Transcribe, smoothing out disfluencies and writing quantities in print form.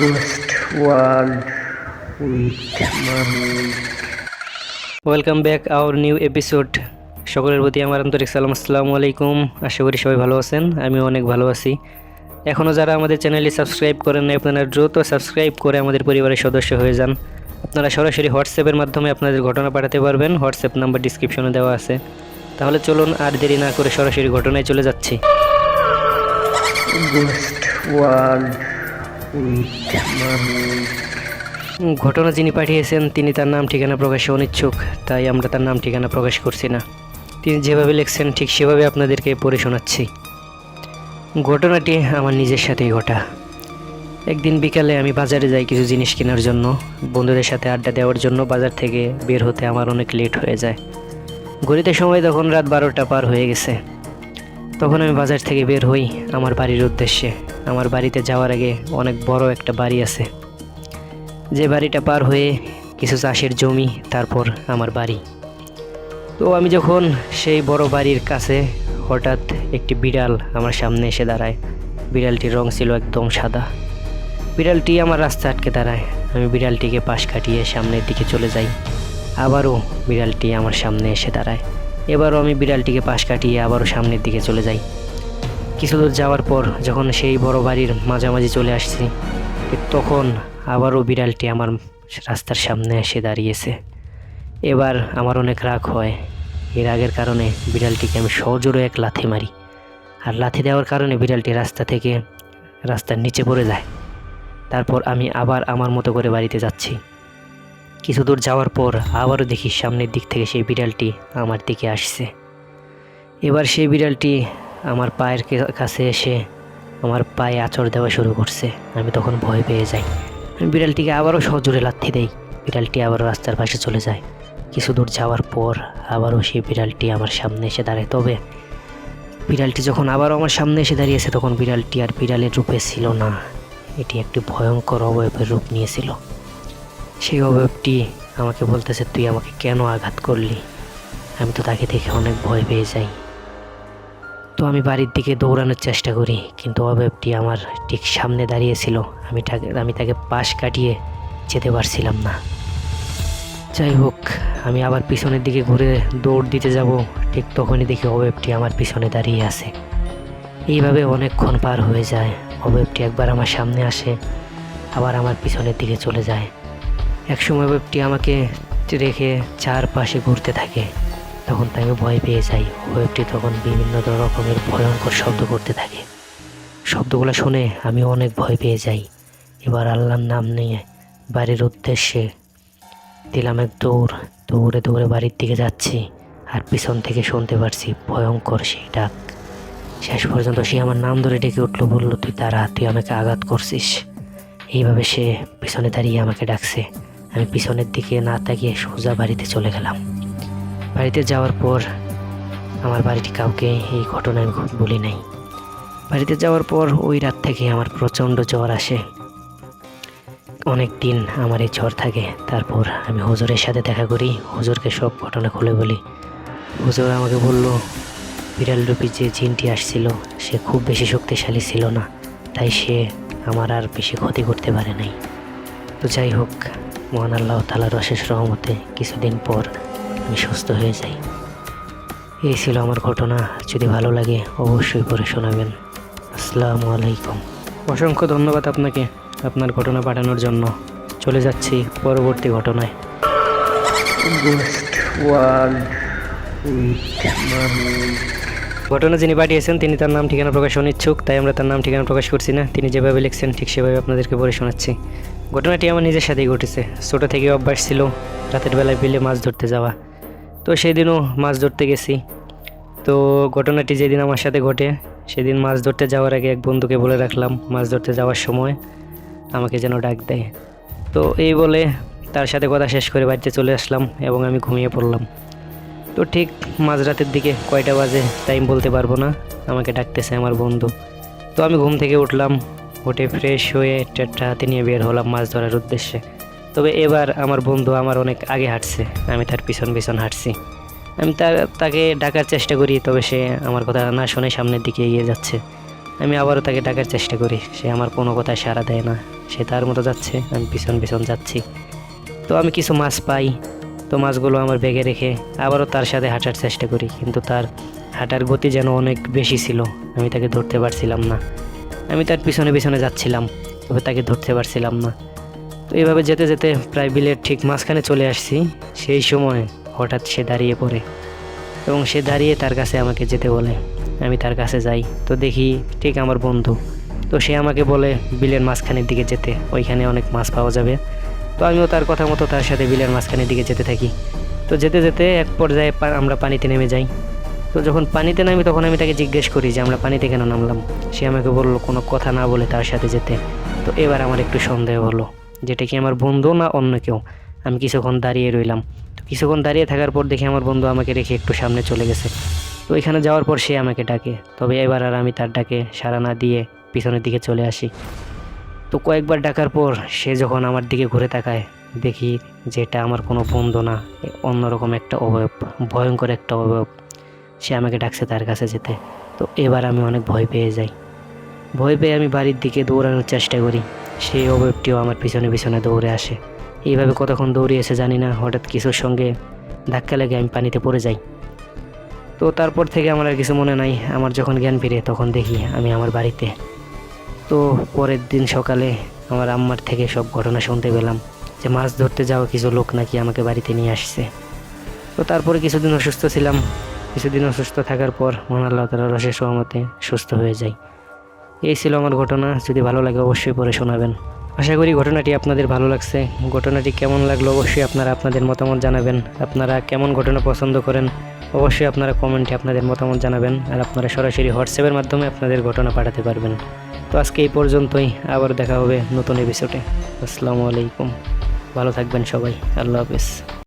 Ghost World with Mami. Welcome back our new episode. সকলের প্রতি আমার আন্তরিক সালাম, আসসালামু আলাইকুম। আশা করি সবাই ভালো আছেন, আমি অনেক ভালো আছি। এখনও যারা আমাদের চ্যানেলটি সাবস্ক্রাইব করেন নাই, আপনারা দ্রুত সাবস্ক্রাইব করে আমাদের পরিবারের সদস্য হয়ে যান। আপনারা সরাসরি হোয়াটসঅ্যাপের মাধ্যমে আপনাদের ঘটনা পাঠাতে পারবেন, হোয়াটসঅ্যাপ নাম্বার ডিসক্রিপশনে দেওয়া আছে। তাহলে চলুন আর দেরি না করে সরাসরি ঘটনায় চলে যাচ্ছি। Ghost World with Mami. ঘটনা যিনি পাঠিয়েছেন তিনি তার নাম ঠিকানা প্রকাশে অনিচ্ছুক, তাই আমরা তার নাম ঠিকানা প্রকাশ করছি না। তিনি যেভাবে লিখছেন ঠিক সেভাবে আপনাদেরকে পড়ে শোনাচ্ছি। ঘটনাটি আমার নিজের সাথেই ঘটা। একদিন বিকালে আমি বাজারে যাই কিছু জিনিস কেনার জন্য। বন্ধুদের সাথে আড্ডা দেওয়ার জন্য বাজার থেকে বের হতে আমার অনেক লেট হয়ে যায়। ঘড়িতে সময় তখন রাত 12টা পার হয়ে গেছে। তখন আমি বাজার থেকে বের হই আমার বাড়ির উদ্দেশ্যে। আমার বাড়িতে যাওয়ার আগে অনেক বড় একটা বাড়ি আছে, যে বাড়িটা পার হয়ে কিছু চাষের জমি, তারপর আমার বাড়ি। তো আমি যখন সেই বড় বাড়ির কাছে, হঠাৎ একটি বিড়াল আমার সামনে এসে দাঁড়ায়। বিড়ালটির রং ছিল একদম সাদা। বিড়ালটি আমার রাস্তা আটকে দাঁড়ায়। আমি বিড়ালটিকে পাশ কাটিয়ে সামনের দিকে চলে যাই। আবারও বিড়ালটি আমার সামনে এসে দাঁড়ায়। এবারও আমি বিড়ালটিকে পাশ কাটিয়ে আবারও সামনের দিকে চলে যাই। কিছু দূর যাওয়ার পর যখন সেই বড় বাড়ির মাঝামাঝি চলে আসছি, ঠিক তখন আবারও বিড়ালটি আমার রাস্তার সামনে এসে দাঁড়িয়েছে। এবার আমার অনেক রাগ হয়। এই রাগের কারণে বিড়ালটিকে আমি সজোরে এক লাথি মারি। আর লাথি দেওয়ার কারণে বিড়ালটি রাস্তার নিচে পড়ে যায়। তারপর আমি আবার আমার মতো করে বাড়িতে যাচ্ছি। কিছু দূর যাওয়ার পর আবারও দেখি সামনের দিক থেকে সেই বিড়ালটি আমার দিকে আসছে। এবার সেই বিড়ালটি আমার পায়ের কাছে এসে আমার পায়ে আঁচড় দেওয়া শুরু করছে। আমি তখন ভয় পেয়ে যাই। আমি বিড়ালটিকে আবারও সজোরে লাথি দেই। বিড়ালটি আবারও রাস্তার পাশে চলে যায়। কিছু দূর যাওয়ার পর আবারও সেই বিড়ালটি আমার সামনে এসে দাঁড়ায়। তবে বিড়ালটি যখন আবারও আমার সামনে এসে দাঁড়িয়েছে, তখন বিড়ালটি আর বিড়ালের রূপে ছিল না, এটি একটি ভয়ঙ্কর অবয়বের রূপ নিয়েছিল। সেই অবয়বটি আমাকে বলতেছে, তুই আমাকে কেন আঘাত করলি? আমি তো তাকে দেখে অনেক ভয় পেয়ে যাই। তো আমি বাড়ির দিকে দৌড়ানোর চেষ্টা করি, কিন্তু অবয়বটি আমার ঠিক সামনে দাঁড়িয়েছিল। আমি তাকে পাশ কাটিয়ে যেতে পারছিলাম না। যাই হোক, আমি আবার পিছনের দিকে ঘুরে দৌড় দিতে যাব, ঠিক তখনই দেখি অবয়বটি আমার পিছনে দাঁড়িয়ে আছে। এইভাবে অনেকক্ষণ পার হয়ে যায়। অবয়বটি একবার আমার সামনে আসে, আবার আমার পিছনের দিকে চলে যায়। একসময় অবয়বটি আমাকে রেখে চারপাশে ঘুরতে থাকে। তখন তো আমি ভয় পেয়ে যাই। অবয়বটি তখন বিভিন্ন রকমের ভয়ঙ্কর শব্দ করতে থাকে। শব্দগুলো শুনে আমি অনেক ভয় পেয়ে যাই। এবার আল্লাহর নাম নিয়ে বাড়ির উদ্দেশ্যে দিলাম এক দৌড়। দৌড়ে দৌড়ে বাড়ির দিকে যাচ্ছি, আর পিছন থেকে শুনতে পারছি ভয়ঙ্কর সেই ডাক। শেষ পর্যন্ত সে আমার নাম ধরে ডেকে উঠলো, বলল, তুই দাঁড়া, তুই আমাকে আঘাত করছিস। এইভাবে সে পিছনে দাঁড়িয়ে আমাকে ডাকছে। আমি পিছনের দিকে না তাকিয়ে সোজা বাড়িতে চলে গেলাম। বাড়িতে যাওয়ার পর আমার বাড়িটি কাউকে এই ঘটনা আমি বলি নাই। বাড়িতে যাওয়ার পর ওই রাত থেকে আমার প্রচণ্ড জ্বর আসে। অনেক দিন আমার এই জ্বর থাকে। তারপর আমি হুজুরের সাথে দেখা করি, হুজুরকে সব ঘটনা খুলে বলি। হুজুর আমাকে বলল, বিড়ালরূপী যে জিনটি আসছিল সে খুব বেশি শক্তিশালী ছিল না, তাই সে আমার আর বেশি ক্ষতি করতে পারে নাই। তো যাই হোক, মহান আল্লাহ তাআলার অশেষ রহমতে কিছুদিন পর আমি সুস্থ হয়ে যাই। এই ছিল আমার ঘটনা। যদি ভালো লাগে অবশ্যই পড়ে শোনাবেন। আসসালামু আলাইকুম। অসংখ্য ধন্যবাদ আপনাকে আপনার ঘটনা পাঠানোর জন্য। চলে যাচ্ছি পরবর্তী ঘটনায়। Ghost World with Mami. ঘটনা যিনি পাঠিয়েছেন তিনি তার নাম ঠিকানা প্রকাশ অনিচ্ছুক, তাই আমরা তার নাম ঠিকানা প্রকাশ করছি না। তিনি যেভাবে লিখছেন ঠিক সেভাবে আপনাদেরকে পড়ে শোনাচ্ছি। ঘটনাটি আমার নিজের সাথেই ঘটেছে। ছোটো থেকে অভ্যাস ছিল রাতের বেলায় বিলে মাছ ধরতে যাওয়া। তো সেদিনও মাছ ধরতে গেছি। তো ঘটনাটি যেদিন আমার সাথে ঘটে, সেদিন মাছ ধরতে যাওয়ার আগে এক বন্ধুকে বলে রাখলাম মাছ ধরতে যাওয়ার সময় আমাকে যেন ডাক দেয়। তো এই বলে তার সাথে কথা শেষ করে বাড়িতে চলে আসলাম এবং আমি ঘুমিয়ে পড়লাম। তো ঠিক মাঝরাতের দিকে কয়টা বাজে টাইম বলতে পারবো না, আমাকে ডাকতেছে আমার বন্ধু। তো আমি ঘুম থেকে উঠলাম, উঠে ফ্রেশ হয়ে ট্রেটটা হাতে নিয়ে বের হলাম মাছ ধরার উদ্দেশ্যে। তবে এবার আমার বন্ধু আমার অনেক আগে হাঁটছে, আমি তার পিছন পিছন হাঁটছি। আমি তাকে ডাকার চেষ্টা করি, তবে সে আমার কথা না শুনে সামনের দিকে এগিয়ে যাচ্ছে। আমি আবারও তাকে ডাকার চেষ্টা করি, সে আমার কোনো কথায় সাড়া দেয় না। সে তার মতো যাচ্ছে, আমি পিছন পিছন যাচ্ছি। তো আমি কিছু মাছ পাই, তো মাছগুলো আমার ব্যাগে রেখে আবারও তার সাথে হাঁটার চেষ্টা করি, কিন্তু তার হাঁটার গতি যেন অনেক বেশি ছিল, আমি তাকে ধরতে পারছিলাম না। আমি তার পিছনে পিছনে যাচ্ছিলাম, তবে তাকে ধরতে পারছিলাম না। তো এইভাবে যেতে যেতে প্রায় বিলের ঠিক মাঝখানে চলে আসছি। সেই সময় হঠাৎ সে দাঁড়িয়ে পড়ে এবং সে দাঁড়িয়ে তার কাছে আমাকে যেতে বলে। আমি তার কাছে যাই, তো দেখি ঠিক আমার বন্ধু। তো সে আমাকে বলে বিলের মাঝখানের দিকে যেতে, ওইখানে অনেক মাছ পাওয়া যাবে। তো আমিও তার কথা মতো তার সাথে বিলের মাঝখানের দিকে যেতে থাকি। তো যেতে যেতে এক পর্যায়ে আমরা পানিতে নেমে যাই। তো যখন পানিতে নামি তখন আমি তাকে জিজ্ঞেস করি যে আমরা পানিতে কেন নামলাম। সে আমাকে বললো কোনো কথা না বলে তার সাথে যেতে। তো এবার আমার একটু সন্দেহ হলো যেটা কি আমার বন্ধু না অন্য কেউ। আমি কিছুক্ষণ দাঁড়িয়ে রইলাম। তো কিছুক্ষণ দাঁড়িয়ে থাকার পর দেখি আমার বন্ধু আমাকে রেখে একটু সামনে চলে গেছে। তো এখানে যাওয়ার পর সে আমাকে ডাকে, তবে এবার আর আমি তার ডাকে সাড়া না দিয়ে পিছনের দিকে চলে আসি। তো কয়েকবার ডাকার পর সে যখন আমার দিকে ঘুরে তাকায়, দেখি যে এটা আমার কোনো বন্ধু না, অন্যরকম একটা অবয়ব, ভয়ঙ্কর একটা অবয়ব। সে আমাকে ডাকছে তার কাছে যেতে। তো এবার আমি অনেক ভয় পেয়ে যাই। ভয় পেয়ে আমি বাড়ির দিকে দৌড়ানোর চেষ্টা করি। সেই অবয়বটিও আমার পিছনে পিছনে দৌড়ে আসে। এইভাবে কতক্ষণ দৌড়িয়েছে জানি না, হঠাৎ কিছুর সঙ্গে ধাক্কা লেগে আমি পানিতে পড়ে যাই। তো তারপর থেকে আমার আর কিছু মনে নাই। আমার যখন জ্ঞান ফিরে তখন দেখি আমি আমার বাড়িতে। তো পরের দিন সকালে আমার আম্মার থেকে সব ঘটনা শুনতে পেলাম যে মাছ ধরতে যাওয়া কিছু লোক নাকি আমাকে বাড়িতে নিয়ে আসছে। তো তারপরে কিছুদিন অসুস্থ ছিলাম। কিছুদিন অসুস্থ থাকার পর মহান আল্লাহ তাআলার অশেষ রহমতে সুস্থ হয়ে যাই। এই ছিল আমার ঘটনা। যদি ভালো লাগে অবশ্যই পরে শোনাবেন। আশা করি ঘটনাটি আপনাদের ভালো লাগছে। ঘটনাটি কেমন লাগলো অবশ্যই আপনারা আপনাদের মতামত জানাবেন। আপনারা কেমন ঘটনা পছন্দ করেন অবশ্যই আপনারা কমেন্টে আপনাদের মতামত জানাবেন। আর আপনারা সরাসরি হোয়াটসঅ্যাপের মাধ্যমে আপনাদের ঘটনা পাঠাতে পারবেন। তো আজকে এই পর্যন্তই, আবার দেখা হবে নতুন এপিসোডে। আসসালামু আলাইকুম, ভালো থাকবেন সবাই, আল্লাহ হাফেজ।